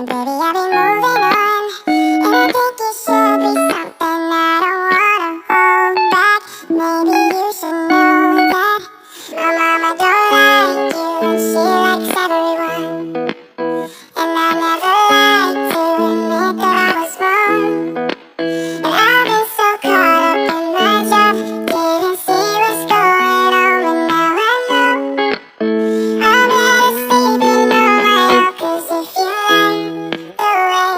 And baby, I've been moving on, and I think it should be something I don't wanna hold back. Maybe you should know that my mama don't like you, and she likes everyone. And I never like to admit that I was wrong. And I've been so caught up in my job, didn't see what's going on, but now I know. I'm better sleeping on my own, 'cause if you like the way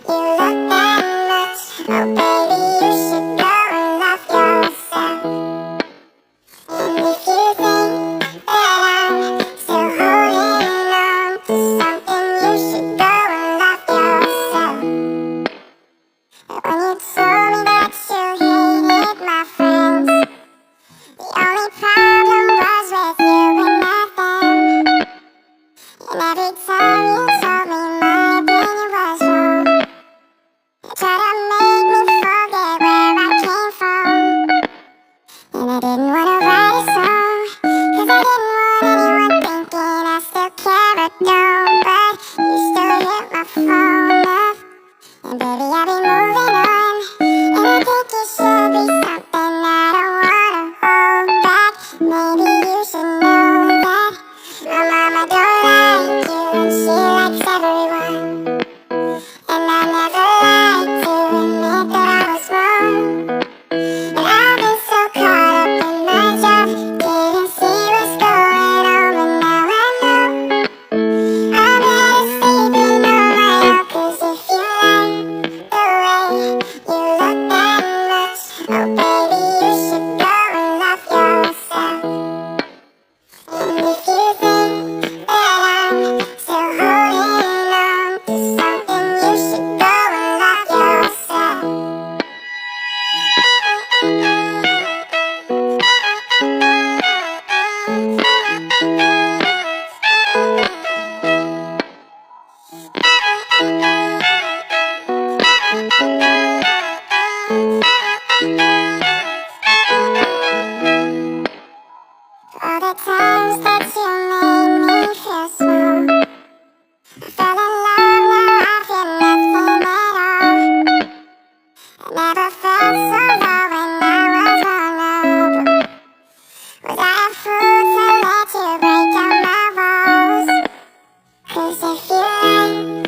you look that much, oh baby, you should go and love yourself. And if you think that I'm still holding on to something, you should go and love yourself. But when you told me that you hated my friends, the only problem was with you and not them. And every time you told me my opinion was wrong, you tried to make me forget where I came from. And I didn't wanna write a song, 'cause I didn't want anyone thinking I still care or don't. But you still hit my phone up, and baby, I've been moving on, and I think it should be something I don't wanna hold back. Maybe you should know that my mama don't like you, and she likes everyone. And I never like to admit that I was wrong. And I've been so caught up in my job, didn't see what's going on, but now I know. I'm better sleeping on my own, 'cause if you like the way you look that much, oh baby, you should go and love yourself. And if you think that I'm still holding on to something, you should go and love yourself. All the times that you made me feel small, I fell in love, now I feel nothing at all. I never felt so low when I was vulnerable. Was I a fool to let you break down my walls? 'Cause if you like